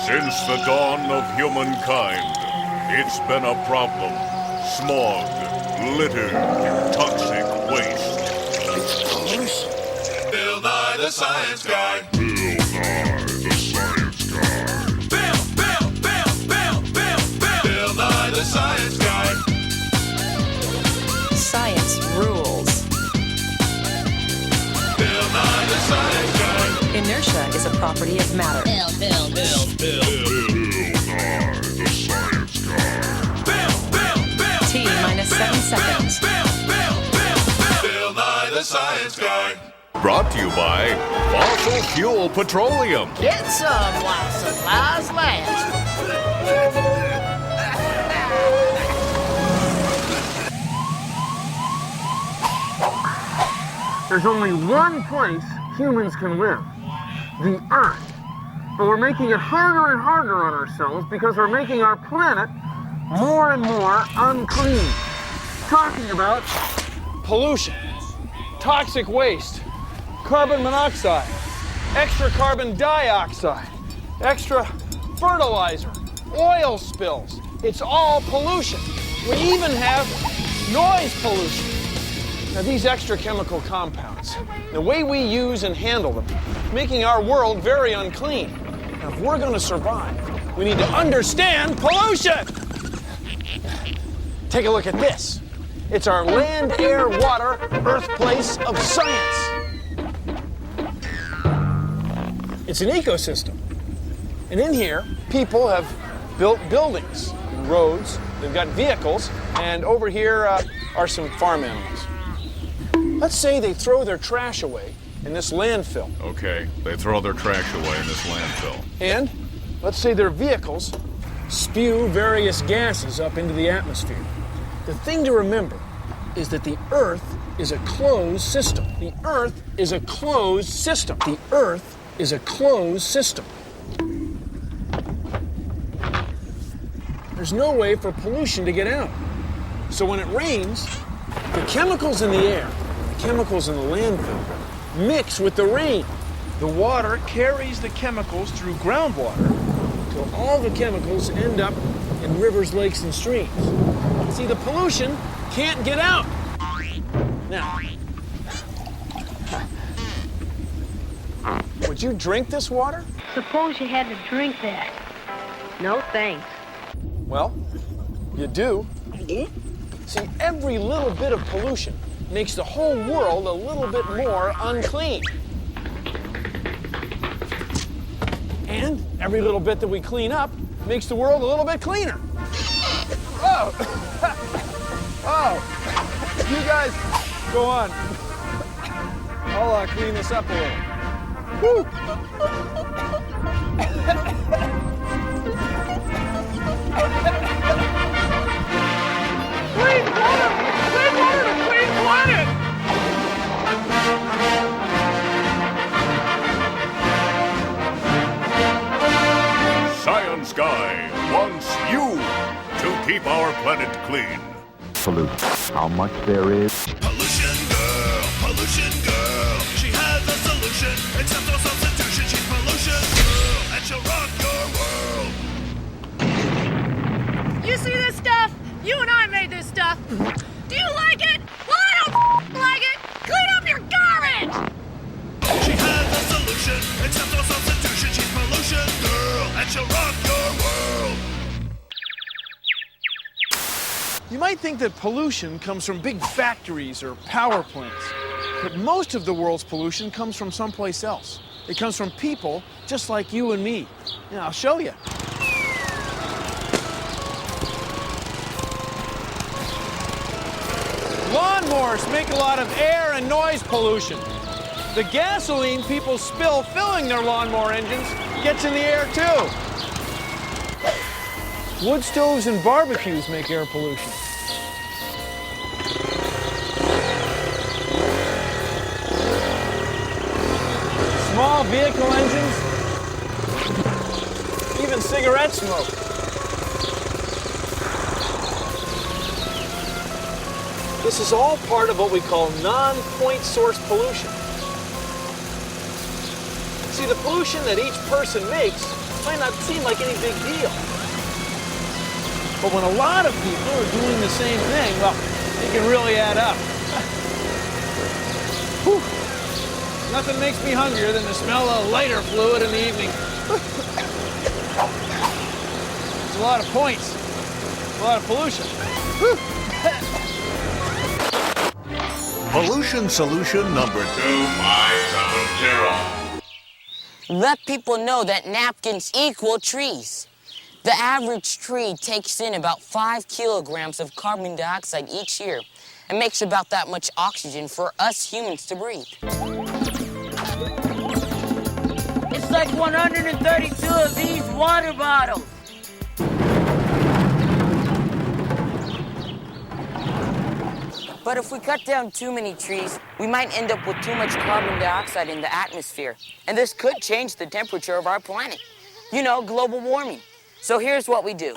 Since the dawn of humankind, it's been a problem. Smog, litter, toxic waste. It's pollution. Bill Nye the Science Guy. Bill Nye the Science Guy. Bill Nye the Science Guy. Science rules. Bill Nye the Science Guy. Inertia is a property of matter. Bill Nye the Science Guy. T minus 7 seconds. Bill Nye the Science Guy. Brought to you by Fossil Fuel Petroleum. Get some while supplies last. There's only one place humans can live, the Earth. But we're making it harder and harder on ourselves because we're making our planet more and more unclean. Talking about pollution, toxic waste, carbon monoxide, extra carbon dioxide, extra fertilizer, oil spills. It's all pollution. We even have noise pollution. Now, these extra chemical compounds, the way we use and handle them, making our world very unclean. Now, if we're going to survive, we need to understand pollution. Take a look at this. It's our land, air, water, birthplace of science. It's an ecosystem. And in here, people have built buildings, and roads, they've got vehicles, and over here are some farm animals. Let's say they throw their trash away in this landfill. Okay, they throw their trash away in this landfill. And let's say their vehicles spew various gases up into the atmosphere. The thing to remember is that the Earth is a closed system. The Earth is a closed system. The Earth is a closed system. There's no way for pollution to get out. So when it rains, the chemicals in the air, the chemicals in the landfill, mix with the rain. The water carries the chemicals through groundwater till all the chemicals end up in rivers, lakes, and streams. See, the pollution can't get out. Now, would you drink this water? Suppose you had to drink that. No thanks. Well, you do. See, every little bit of pollution makes the whole world a little bit more unclean. And every little bit that we clean up makes the world a little bit cleaner. Oh! Oh! You guys, go on. I'll clean this up a little. Woo! Clean water! Clean water to clean planet! Science Guy wants you to keep our planet clean. Pollute. How much there is. Pollution girl. She has a solution, except no substitution. She's pollution girl, and she'll rock your world. You see this stuff? You and I made this stuff. Do you like it? Well, I don't like it. Clean up your garbage! She has a solution, except no substitution. She's pollution girl, and she'll rock your world. You might think that pollution comes from big factories or power plants, but most of the world's pollution comes from someplace else. It comes from people just like you and me. Yeah, I'll show you. Lawnmowers make a lot of air and noise pollution. The gasoline people spill filling their lawnmower engines gets in the air too. Wood stoves and barbecues make air pollution. Small vehicle engines, even cigarette smoke. This is all part of what we call non-point source pollution. See, the pollution that each person makes might not seem like any big deal. But when a lot of people are doing the same thing, well, it can really add up. Whew. Nothing makes me hungrier than the smell of lighter fluid in the evening. There's a lot of points, a lot of pollution. Pollution solution number 2570. Let people know that napkins equal trees. The average tree takes in about 5 kilograms of carbon dioxide each year and makes about that much oxygen for us humans to breathe. It's like 132 of these water bottles. But if we cut down too many trees, we might end up with too much carbon dioxide in the atmosphere. And this could change the temperature of our planet. You know, global warming. So here's what we do.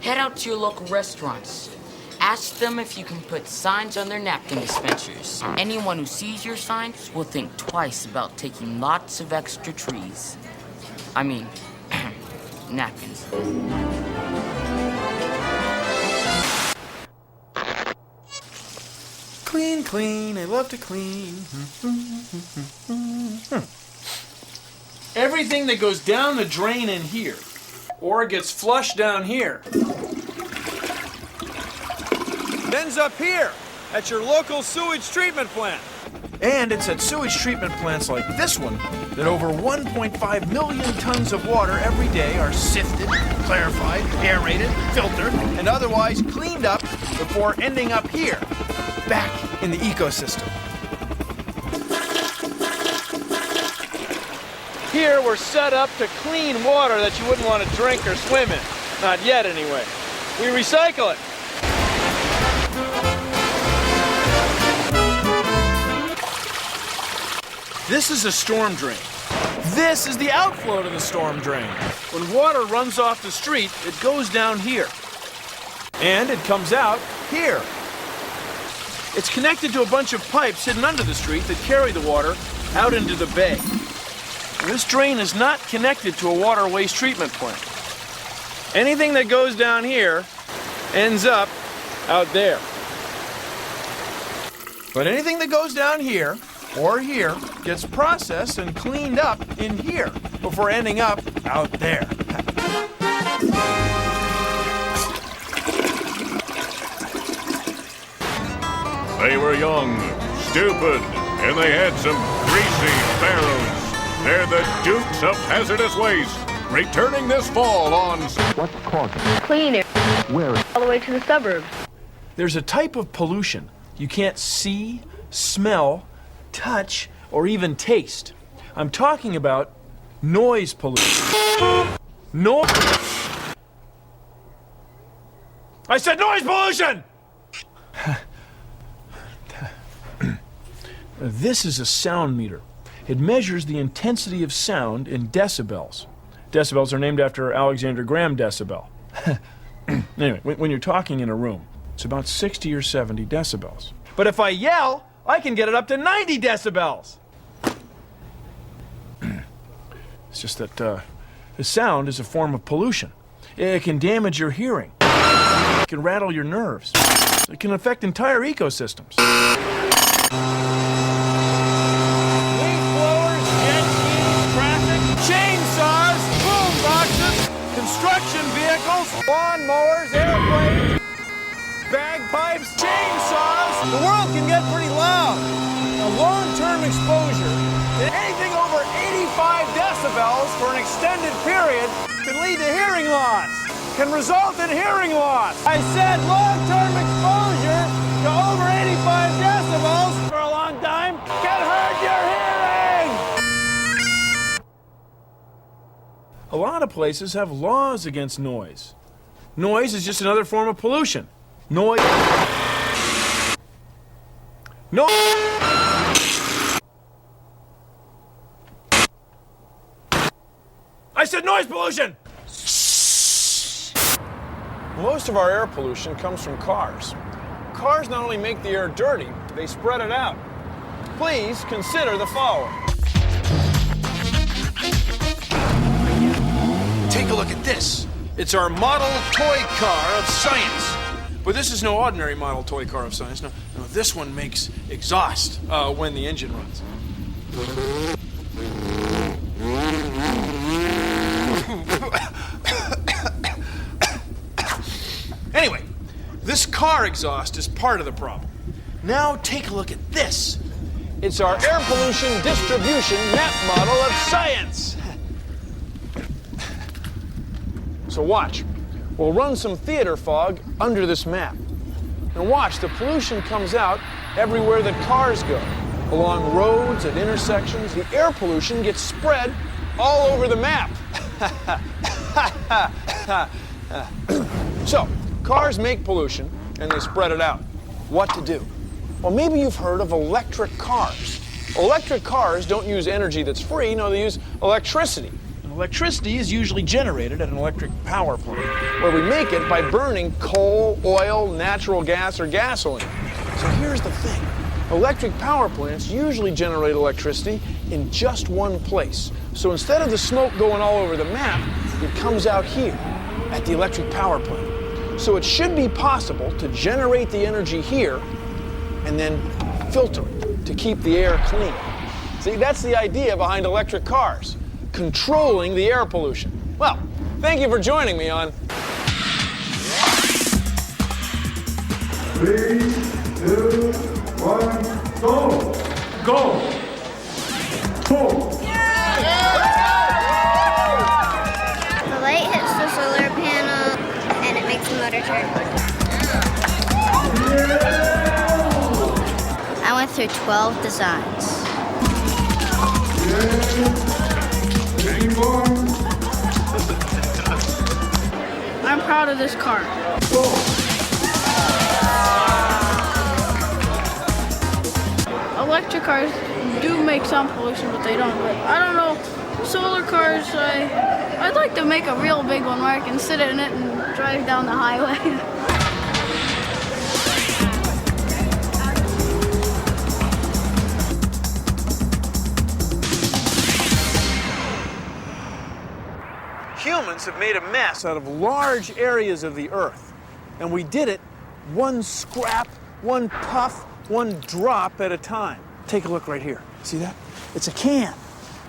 Head out to your local restaurants. Ask them if you can put signs on their napkin dispensers. Anyone who sees your signs will think twice about taking lots of extra trees. I mean, napkins. Clean, clean, I love to clean. Everything that goes down the drain in here, or gets flushed down here, ends up here at your local sewage treatment plant. And it's at sewage treatment plants like this one that over 1.5 million tons of water every day are sifted, clarified, aerated, filtered, and otherwise cleaned up before ending up here, back in the ecosystem. Here we're set up to clean water that you wouldn't want to drink or swim in. Not yet, anyway. We recycle it. This is a storm drain. This is the outflow to the storm drain. When water runs off the street, it goes down here. And it comes out here. It's connected to a bunch of pipes hidden under the street that carry the water out into the bay. This drain is not connected to a water waste treatment plant. Anything that goes down here ends up out there. But anything that goes down here or here gets processed and cleaned up in here before ending up out there. They were young, stupid, and they had some greasy barrels. They're the Dukes of Hazardous Waste, returning this fall on... What's causing it? Clean it. Where? All the way to the suburbs. There's a type of pollution you can't see, smell, touch, or even taste. I'm talking about noise pollution. I said noise pollution! This is a sound meter. It measures the intensity of sound in decibels. Decibels are named after Alexander Graham Decibel. Anyway, when you're talking in a room, it's about 60 or 70 decibels. But if I yell, I can get it up to 90 decibels. It's just that the sound is a form of pollution. It can damage your hearing. It can rattle your nerves. It can affect entire ecosystems. Chainsaws, boom boxes, construction vehicles, lawn mowers, airplanes, bagpipes, chainsaws. The world can get pretty loud. A long-term exposure to anything over 85 decibels for an extended period can lead to hearing loss, can result in hearing loss. I said long-term exposure to over 85 decibels for a long time can hurt your hearing. A lot of places have laws against noise. Noise is just another form of pollution. Noise. I said noise pollution! Most of our air pollution comes from cars. Cars not only make the air dirty, they spread it out. please consider the following. Take a look at this. It's our model toy car of science. But this is no ordinary model toy car of science. No, this one makes exhaust when the engine runs. Anyway, this car exhaust is part of the problem. Now take a look at this. It's our air pollution distribution map model of science. So watch. We'll run some theater fog under this map. And watch, the pollution comes out everywhere that cars go. Along roads, at intersections, the air pollution gets spread all over the map. So, cars make pollution and they spread it out. What to do? Well, maybe you've heard of electric cars. Electric cars don't use energy that's free, no, they use electricity. And electricity is usually generated at an electric power plant, where we make it by burning coal, oil, natural gas, or gasoline. So here's the thing. Electric power plants usually generate electricity in just one place. So instead of the smoke going all over the map, it comes out here at the electric power plant. So it should be possible to generate the energy here and then filter it to keep the air clean. See, that's the idea behind electric cars, controlling the air pollution. Well, thank you for joining me on 3, 2, 1, go! Go! Go! The light hits the solar panel and it makes the motor turn. I went through 12 designs. I'm proud of this car. Electric cars do make some pollution, but they don't. But I don't know, solar cars, I'd like to make a real big one where I can sit in it and drive down the highway. Humans have made a mess out of large areas of the Earth. And we did it one scrap, one puff, one drop at a time. Take a look right here. See that? It's a can.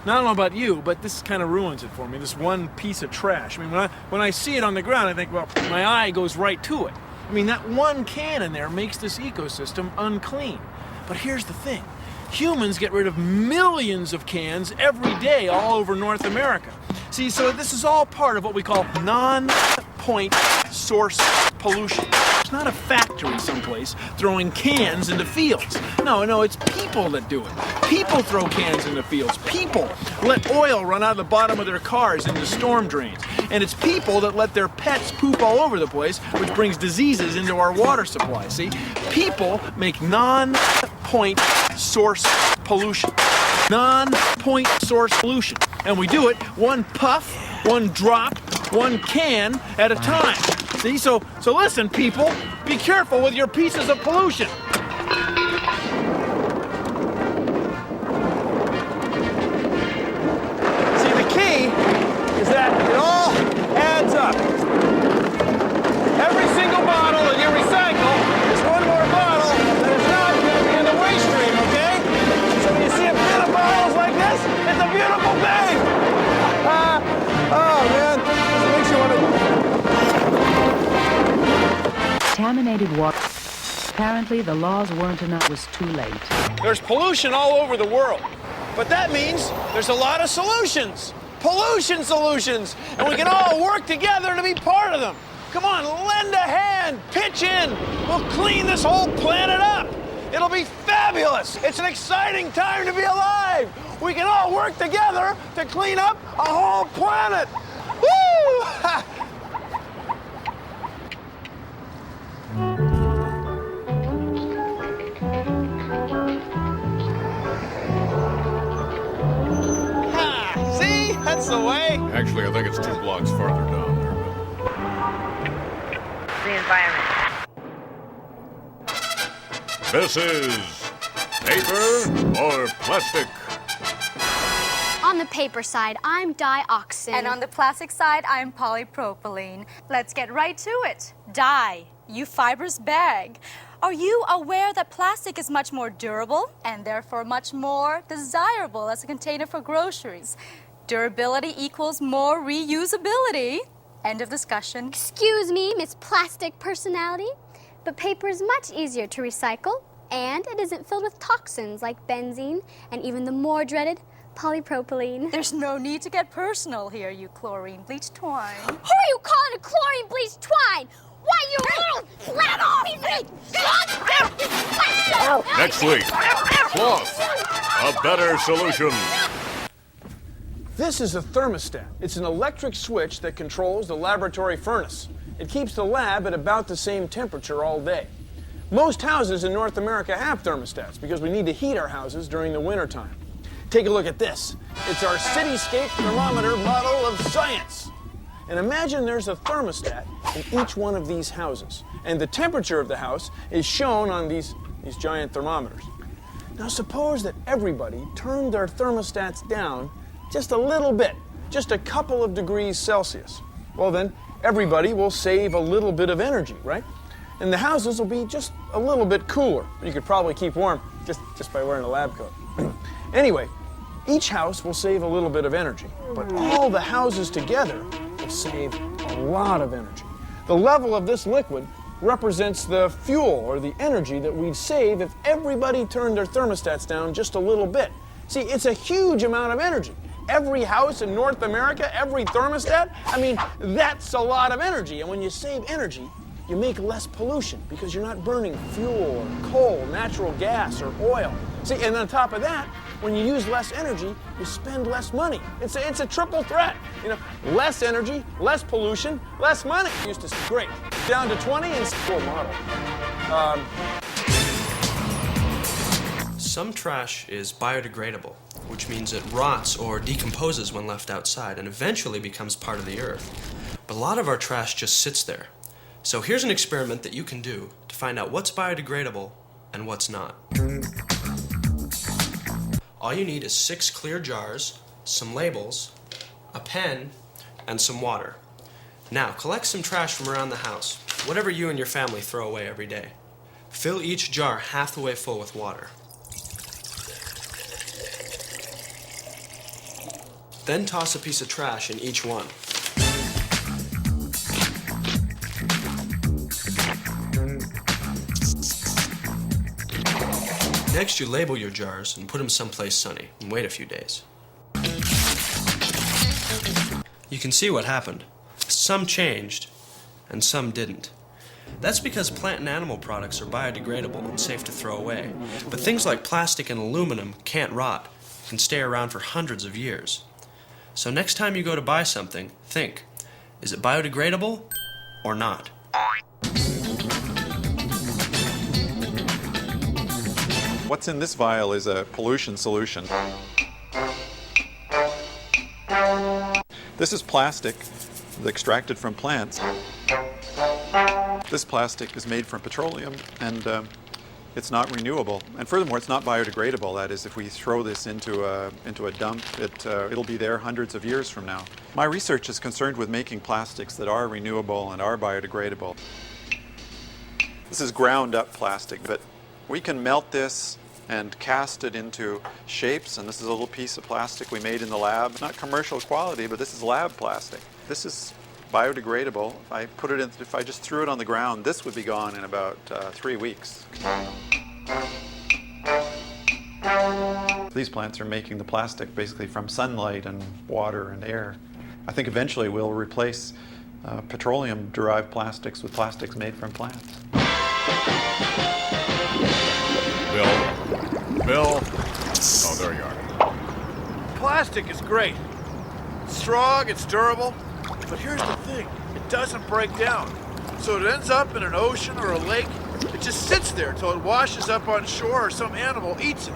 Now, I don't know about you, but this kind of ruins it for me, this one piece of trash. I mean, when I see it on the ground, I think, well, my eye goes right to it. I mean, that one can in there makes this ecosystem unclean. But here's the thing. Humans get rid of millions of cans every day all over North America. See, so this is all part of what we call non-point source pollution. It's not a factory someplace throwing cans into fields. No, it's people that do it. People throw cans into fields. People let oil run out of the bottom of their cars into storm drains. And it's people that let their pets poop all over the place, which brings diseases into our water supply, see? People make non-point source pollution. Non-point source pollution. And we do it one puff, one drop, one can at a time. See, so listen, people, be careful with your pieces of pollution. See, the key is that it all adds up. Every single bottle that you recycle is one more bottle that is not going to be in the waste stream, okay? So when you see a bin of bottles like this, it's a beautiful thing. Oh, man, this makes you want to... Contaminated water. Apparently, the laws weren't enough. It was too late. There's pollution all over the world, but that means there's a lot of solutions. Pollution solutions, and we can all work together to be part of them. Come on, lend a hand, pitch in. We'll clean this whole planet up. It'll be fabulous. It's an exciting time to be alive. We can all work together to clean up a whole planet. Woo! See? That's the way. Actually, I think it's 2 blocks farther down there. The environment. This is Paper or plastic? On the paper side, I'm dioxin. And on the plastic side, I'm polypropylene. Let's get right to it. Dye, you fibrous bag. Are you aware that plastic is much more durable and therefore much more desirable as a container for groceries? Durability equals more reusability. End of discussion. Excuse me, Miss Plastic Personality, but paper is much easier to recycle, and it isn't filled with toxins like benzene and even the more dreaded polypropylene. There's no need to get personal here, you chlorine bleached twine. Who are you calling a chlorine bleached twine? Why, you little flat off! Next week, cloth, a better solution. This is a thermostat. It's an electric switch that controls the laboratory furnace. It keeps the lab at about the same temperature all day. Most houses in North America have thermostats because we need to heat our houses during the wintertime. Take a look at this. It's our Cityscape thermometer model of science. And imagine there's a thermostat in each one of these houses. And the temperature of the house is shown on these giant thermometers. Now suppose that everybody turned their thermostats down just a little bit, just a couple of degrees Celsius. Well then, everybody will save a little bit of energy, right? And the houses will be just a little bit cooler. You could probably keep warm just by wearing a lab coat. Anyway, each house will save a little bit of energy, but all the houses together will save a lot of energy. The level of this liquid represents the fuel or the energy that we'd save if everybody turned their thermostats down just a little bit. See, it's a huge amount of energy. Every house in North America, every thermostat, I mean, that's a lot of energy. And when you save energy, you make less pollution because you're not burning fuel or coal, natural gas, or oil. See, and on top of that, when you use less energy, you spend less money. It's a triple threat. You know, less energy, less pollution, less money. Used to great. Down to 20 and full model. Some trash is biodegradable, which means it rots or decomposes when left outside and eventually becomes part of the earth. But a lot of our trash just sits there. So here's an experiment that you can do to find out what's biodegradable and what's not. All you need is 6 clear jars, some labels, a pen, and some water. Now, collect some trash from around the house, whatever you and your family throw away every day. Fill each jar half the way full with water. Then toss a piece of trash in each one. Next, you label your jars and put them someplace sunny and wait a few days. You can see what happened. Some changed and some didn't. That's because plant and animal products are biodegradable and safe to throw away. But things like plastic and aluminum can't rot, can stay around for hundreds of years. So next time you go to buy something, think, is it biodegradable or not? What's in this vial is a pollution solution. This is plastic extracted from plants. This plastic is made from petroleum and it's not renewable. And furthermore, it's not biodegradable. That is, if we throw this into a dump, it'll be there hundreds of years from now. My research is concerned with making plastics that are renewable and are biodegradable. This is ground up plastic, but we can melt this and cast it into shapes, and this is a little piece of plastic we made in the lab. Not commercial quality, but this is lab plastic. This is biodegradable. If I just threw it on the ground, this would be gone in about 3 weeks. These plants are making the plastic basically from sunlight and water and air. I think eventually we'll replace petroleum-derived plastics with plastics made from plants. Bill. Oh, there you are. Plastic is great. It's strong, it's durable, but here's the thing, it doesn't break down. So it ends up in an ocean or a lake. It just sits there until it washes up on shore or some animal eats it.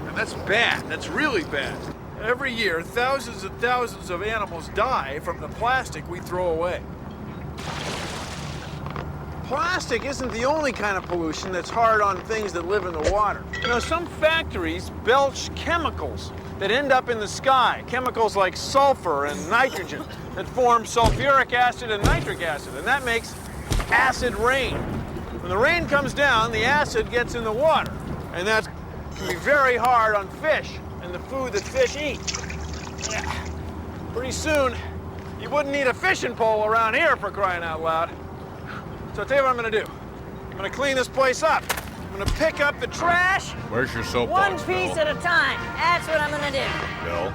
And that's bad, that's really bad. Every year, thousands and thousands of animals die from the plastic we throw away. Plastic isn't the only kind of pollution that's hard on things that live in the water. You know, some factories belch chemicals that end up in the sky, chemicals like sulfur and nitrogen that form sulfuric acid and nitric acid, and that makes acid rain. When the rain comes down, the acid gets in the water, and that can be very hard on fish and the food that fish eat. Yeah. Pretty soon, you wouldn't need a fishing pole around here, for crying out loud. So I'll tell you what I'm gonna do. I'm gonna clean this place up. I'm gonna pick up the trash. Where's your soapbox, One piece Bill? at a time. That's what I'm gonna do. Bill?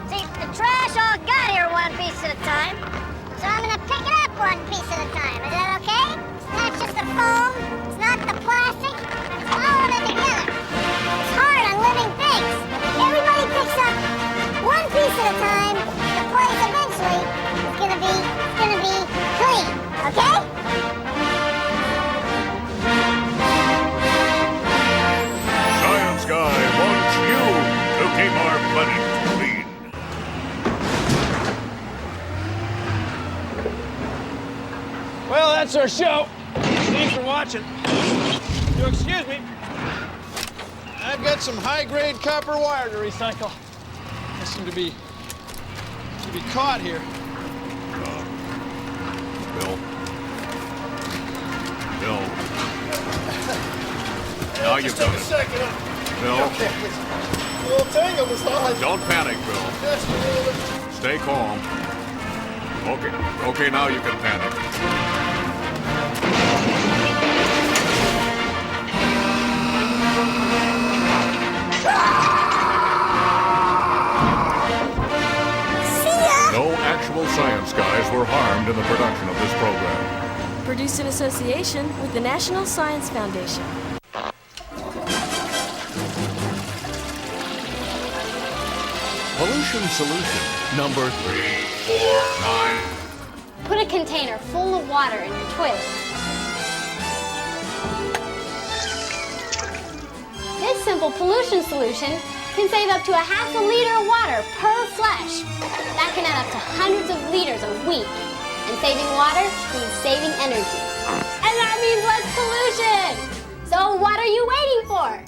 See, the trash all got here one piece at a time. So I'm gonna pick it up one piece at a time. Is that okay? It's not just the foam. It's not the plastic. It's all of it together. It's hard on living things. Everybody picks up one piece at a time. The place eventually is gonna be clean. Okay? Science Guy wants you to keep our planet clean. Well, that's our show. Thanks for watching. You'll excuse me. I've got some high-grade copper wire to recycle. I seem to be caught here. Bill. Bill. Now you've done it. Bill. A little tangle was all. Don't panic, Bill. Stay calm. Okay, now you can panic. No actual science guys were harmed in the production of this program. Produced in association with the National Science Foundation. Pollution solution number 349. Put a container full of water in your toilet. This simple pollution solution can save up to a half a liter of water per flush. That can add up to hundreds of liters a week. And saving water means saving energy. And that means less pollution! So what are you waiting for?